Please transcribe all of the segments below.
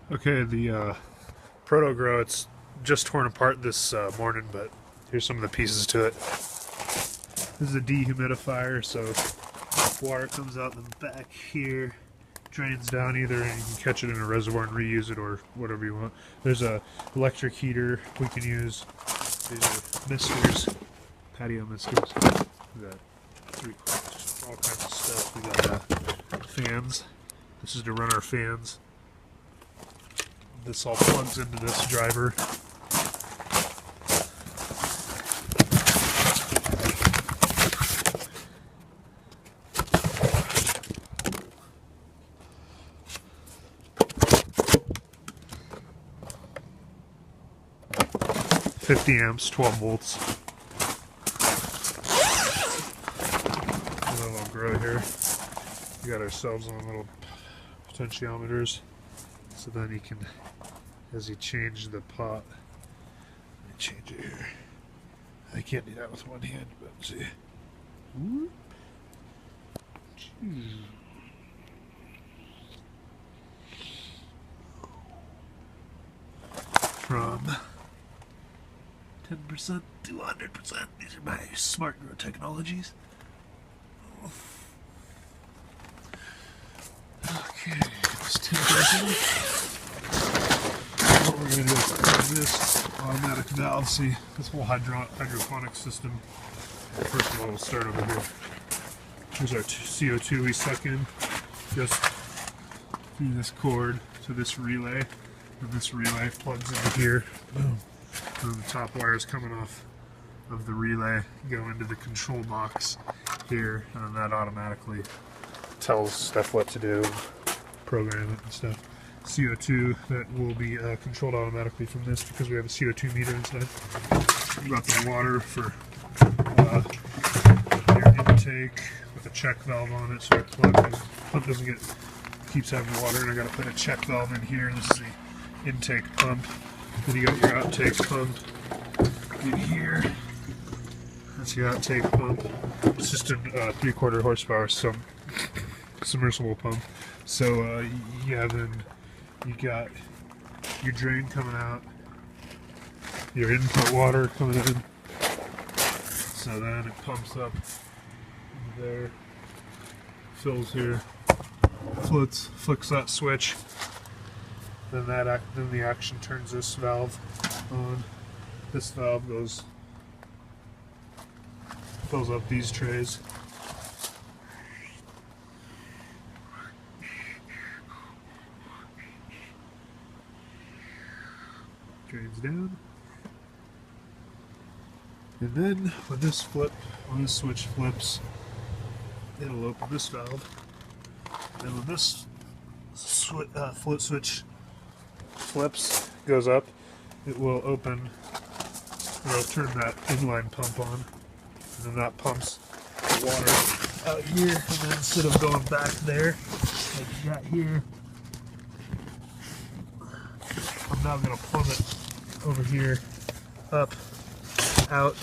Okay, the Proto-Grow, it's just torn apart this morning, but here's some of the pieces to it. This is a dehumidifier, so water comes out the back here, drains down either, and you can catch it in a reservoir and reuse it or whatever you want. There's a electric heater we can use. These are misters, patio misters. We got all kinds of stuff. We got fans. This is to run our fans. This all plugs into this driver. $50 amps, 12 volts. A little grow here. We got ourselves on little potentiometers, so then you can, as you change the pot, change it here. I can't do that with one hand, but see. Whoop. From 10% to 100%. These are my smart grow technologies. Okay, it's 10%. What we're going to do is this automatic valve. See, this whole hydroponic system. First of all, we'll start over here. Here's our CO2 we suck in just through this cord to this relay. And this relay plugs into here. Boom. And the top wires coming off of the relay go into the control box here, and then that automatically tells stuff what to do, program it and stuff. CO2 that will be controlled automatically from this because we have a CO2 meter inside. We got the water for your intake with a check valve on it, so the pump doesn't get, keeps having water, and I got to put a check valve in here. This is the intake pump. Then you got your outtake pump in here. That's your outtake pump. It's just a 3/4 horsepower submersible pump. So yeah, then you got your drain coming out, your input water coming in. So then it pumps up there, fills here, flicks that switch. Then the action turns this valve on. This valve fills up these trays. Drains down. And then when this switch flips, it'll open this valve. And when this float switch flips, goes up, it will open, it'll turn that inline pump on, and then that pumps the water out here, and then instead of going back there, like you got here, I'm now going to plumb it over here, up, out,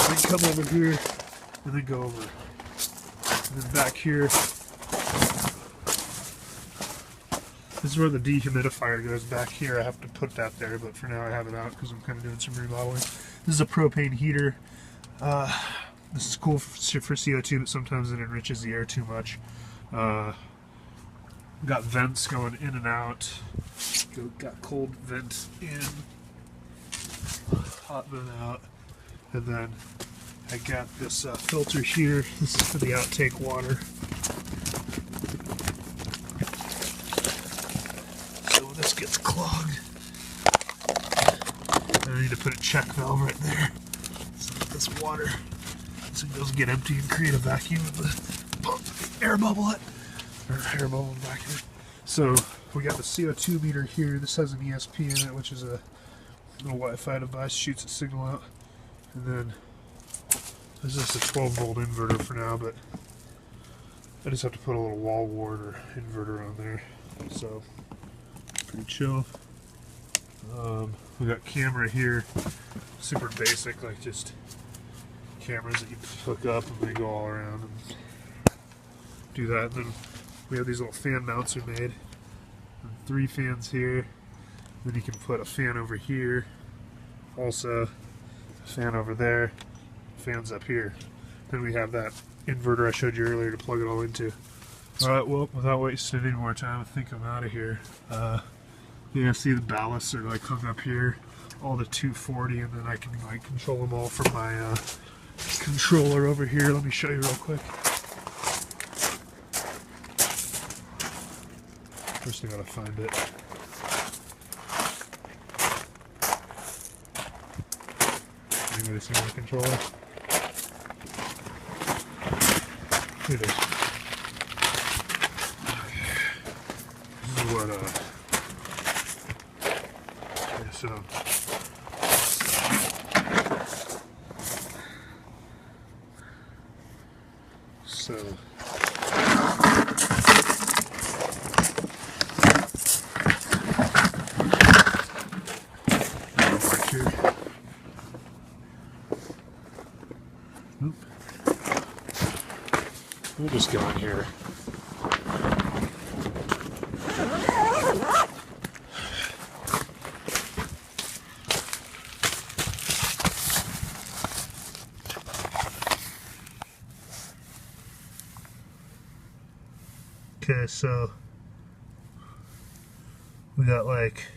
then come over here, and then go over, and then back here. This is where the dehumidifier goes back here. I have to put that there, but for now I have it out because I'm kind of doing some remodeling. This is a propane heater. This is cool for CO2, but sometimes it enriches the air too much. Got vents going in and out. Got cold vent in, hot vent out, and then I got this filter here. This is for the outtake water. This gets clogged, and I need to put a check valve right there so that this water, so it doesn't get empty and create a vacuum in the pump, air bubble it, or air bubble in the back here. So we got the CO2 meter here. This has an ESP in it, which is a little Wi-Fi device, shoots a signal out, and then this is a 12-volt inverter for now, but I just have to put a little wall wart or inverter on there. So pretty chill. We got camera here, super basic, like just cameras that you hook up and they go all around and do that. And then we have these little fan mounts we made. and 3 fans here. Then you can put a fan over here, also a fan over there, fans up here. Then we have that inverter I showed you earlier to plug it all into. Alright, well, without wasting any more time, I think I'm out of here. Yeah, see the ballasts are like hung up here, all the 240, and then I can like control them all from my controller over here. Let me show you real quick. First I gotta find it. Anybody see my controller? Here it is. This is what okay, so we'll just go in here. Okay, so we got like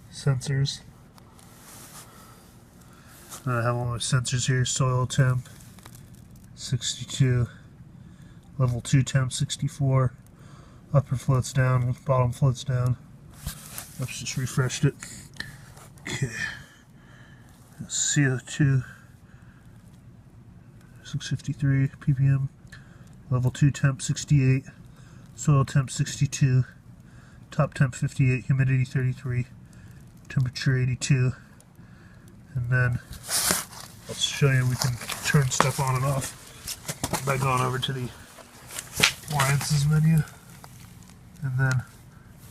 sensors. I have all my sensors here. Soil temp 62, level 2 temp 64, upper floats down, bottom floats down. I've just refreshed it. Okay, CO2 653 ppm, level 2 temp 68, soil temp 62, top temp 58, humidity 33, temperature 82. And then I'll show you we can turn stuff on and off by going over to the appliances menu, and then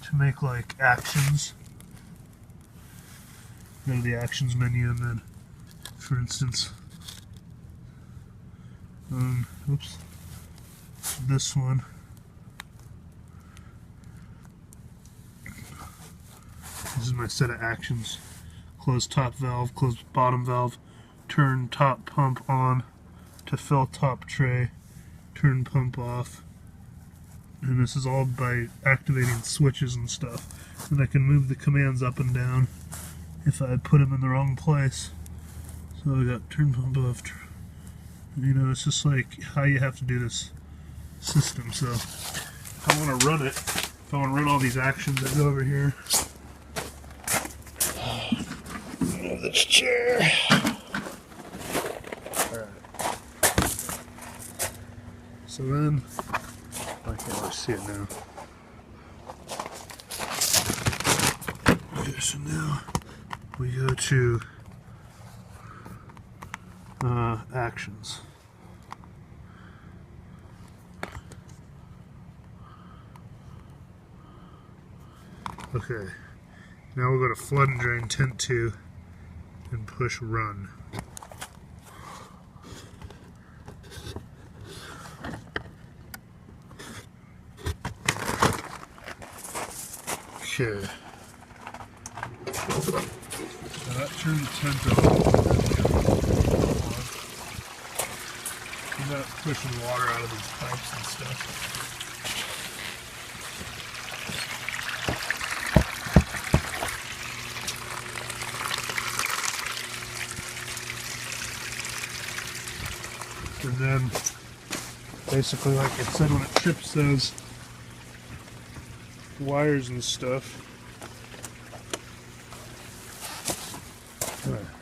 to make like actions, go to the actions menu, and then for instance oops, this one, this is my set of actions. Close top valve, close bottom valve, turn top pump on to fill top tray, turn pump off. And this is all by activating switches and stuff. And I can move the commands up and down if I put them in the wrong place. So I got turn pump off. You know, it's just like how you have to do this system. So if I want to run it, if I want to run all these actions, I go over here. This chair. Alright. So then, I can't really see it now. Okay, so now we go to actions. Okay, now we'll go to flood and drain tent 2. And push run. Okay. So that turned the tent on. I'm not pushing water out of these pipes and stuff. And then, basically, like I said, when it trips those wires and stuff,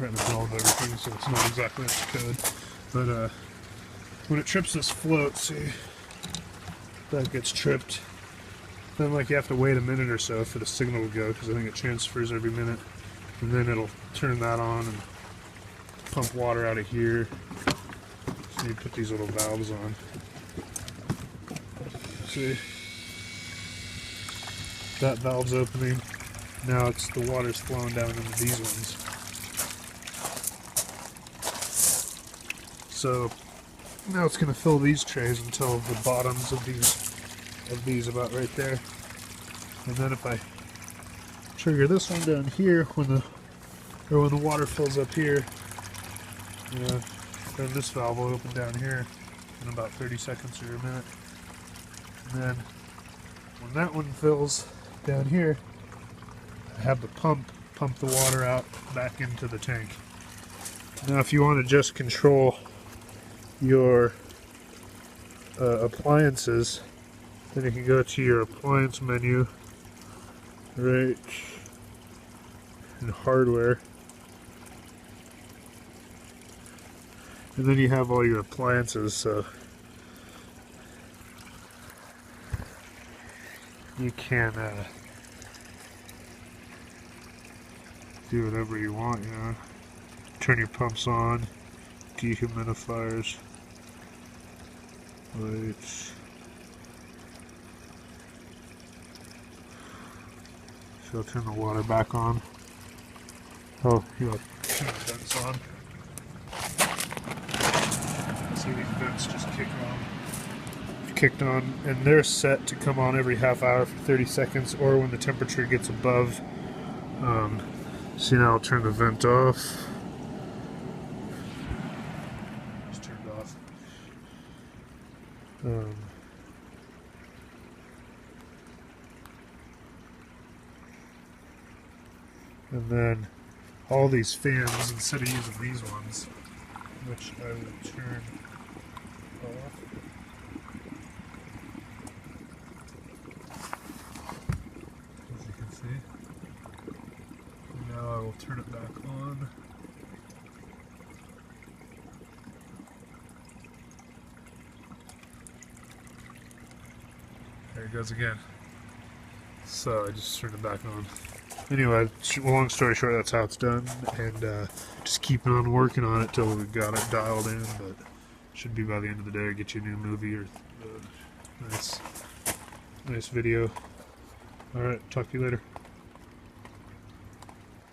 right in the middle of everything, so it's not exactly up to code. But when it trips this float, see, that gets tripped. Then, like, you have to wait a minute or so for the signal to go, because I think it transfers every minute, and then it'll turn that on and pump water out of here. You put these little valves on. See? That valve's opening. Now it's the water's flowing down into these ones. So Now it's going to fill these trays until the bottoms of these about right there. And then if I trigger this one down here when the water fills up here, then this valve will open down here in about 30 seconds or a minute. And then when that one fills down here, I have the pump the water out back into the tank. Now if you want to just control your appliances, then you can go to your appliance menu right in hardware, and then you have all your appliances, so you can do whatever you want, you know. Turn your pumps on, dehumidifiers, lights. So I'll turn the water back on. Oh, you have turn the vents on. See these vents just kicked on, and they're set to come on every half hour for 30 seconds, or when the temperature gets above. See, now I'll turn the vent off. Just turned off. And then all these fans, instead of using these ones, which I will turn off. As you can see. And now I will turn it back on. There it goes again. So I just turned it back on. Anyway, long story short, that's how it's done, and just keeping on working on it till we got it dialed in, but should be by the end of the day, get you a new movie or nice video. Alright, talk to you later.